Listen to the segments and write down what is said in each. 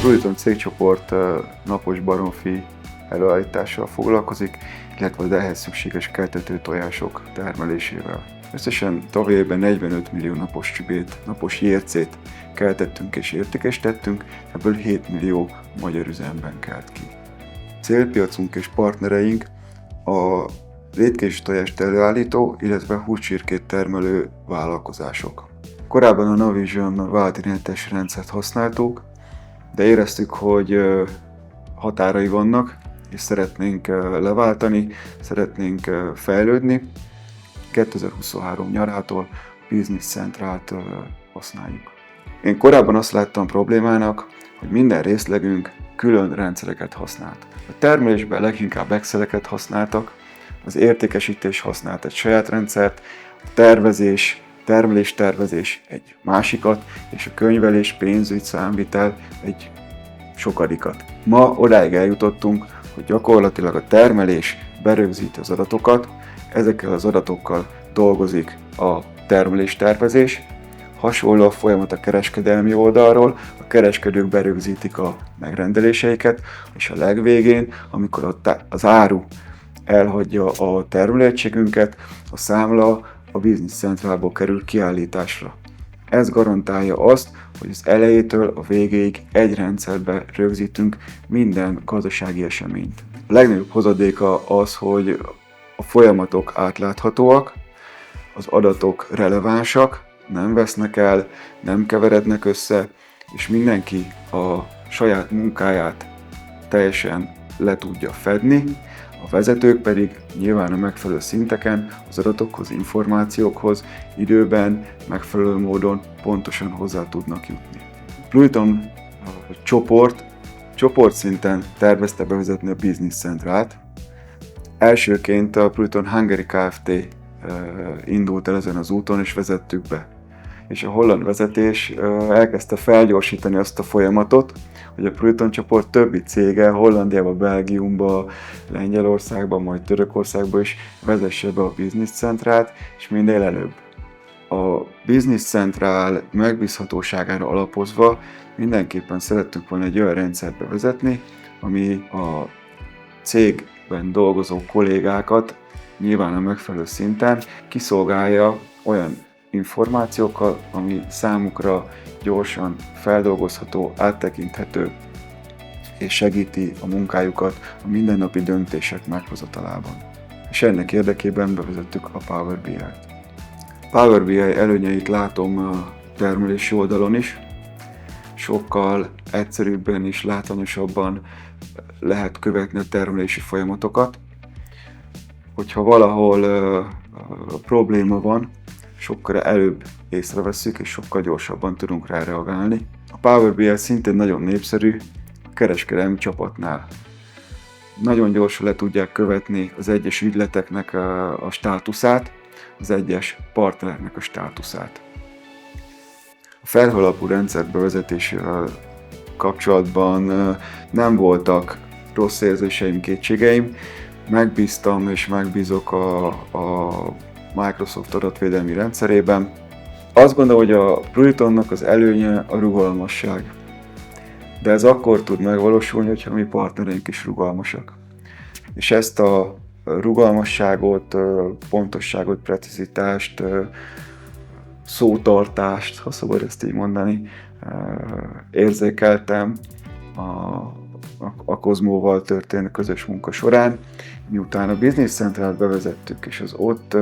Pluton cégcsoport napos baromfi előállítással foglalkozik, illetve az ehhez szükséges keltető tojások termelésével. Összesen tavaly évben 45 millió napos csübét, napos jércét keltettünk és értékesítettünk, ebből 7 millió magyar üzemben kelt ki. Célpiacunk és partnereink a rétkés tojást előállító, illetve húscsirkét termelő vállalkozások. Korábban a Navision vállalatirányítási rendszert használtuk, de éreztük, hogy határai vannak, és szeretnénk leváltani, szeretnénk fejlődni. 2023 nyarától Business Centralt használjuk. Én korábban azt láttam problémának, hogy minden részlegünk külön rendszereket használt. A termelésben leginkább Exceleket használtak, az értékesítés használt egy saját rendszert, a termeléstervezés egy másikat, és a könyvelés, pénzügy, számvitel egy sokadikat. Ma odáig eljutottunk, hogy gyakorlatilag a termelés berögzíti az adatokat, ezekkel az adatokkal dolgozik a termeléstervezés, hasonló a folyamat a kereskedelmi oldalról, a kereskedők berögzítik a megrendeléseiket, és a legvégén, amikor az áru elhagyja a termelőegységünket, a számla a Business Centralból kerül kiállításra. Ez garantálja azt, hogy az elejétől a végéig egy rendszerbe rögzítünk minden gazdasági eseményt. A legnagyobb hozadéka az, hogy a folyamatok átláthatóak, az adatok relevánsak, nem vesznek el, nem keverednek össze, és mindenki a saját munkáját teljesen le tudja fedni, a vezetők pedig nyilván a megfelelő szinteken az adatokhoz, információkhoz időben, megfelelő módon pontosan hozzá tudnak jutni. Pluton csoportszinten tervezte bevezetni a Business Centralt. Elsőként a Pluton Hungary Kft. Indult el ezen az úton, és vezettük be. És a holland vezetés elkezdte felgyorsítani azt a folyamatot, hogy a Pluton csoport többi cége Hollandiába, Belgiumba, Lengyelországba, majd Törökországba is vezesse be a Business Centralt, és minél előbb. A Business Central megbízhatóságára alapozva mindenképpen szerettünk volna egy olyan rendszert bevezetni, ami a cégben dolgozó kollégákat nyilván a megfelelő szinten kiszolgálja olyan információkkal, ami számukra gyorsan feldolgozható, áttekinthető és segíti a munkájukat a mindennapi döntések meghozatalában. És ennek érdekében bevezettük a Power BI-t. Power BI előnyeit látom a termelési oldalon is. Sokkal egyszerűbben és látványosabban lehet követni a termelési folyamatokat. Hogyha valahol probléma van, sokkal előbb észrevesszük, és sokkal gyorsabban tudunk rá reagálni. A Power BI szintén nagyon népszerű a kereskedelmi csapatnál. Nagyon gyorsan le tudják követni az egyes ügyleteknek a státuszát, az egyes partnereknek a státuszát. A felhőalapú rendszer bevezetésével kapcsolatban nem voltak rossz érzéseim, kétségeim. Megbíztam és megbízok a Microsoft adatvédelmi rendszerében. Azt gondolom, hogy a Plutonnak az előnye a rugalmasság. De ez akkor tud megvalósulni, hogyha mi partnereink is rugalmasak. És ezt a rugalmasságot, pontosságot, precizitást, szótartást, ha szabad ezt így mondani, érzékeltem a Kozmóval történő közös munka során. Miután a Business Centralt bevezettük, és az ott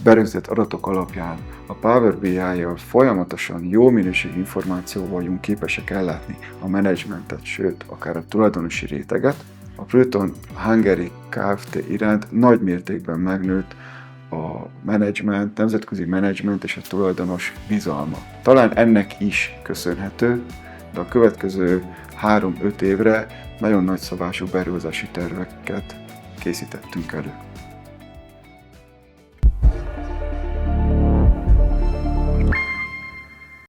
berögzített adatok alapján a Power BI-jal folyamatosan jó minőségű információval vagyunk képesek ellátni a menedzsmentet, sőt, akár a tulajdonosi réteget, a Pluton Hungary Kft. Iránt nagy mértékben megnőtt a menedzsment, nemzetközi menedzsment és a tulajdonos bizalma. Talán ennek is köszönhető, de a következő 3-5 évre nagyon nagyszabású beruházási terveket készítettünk elő.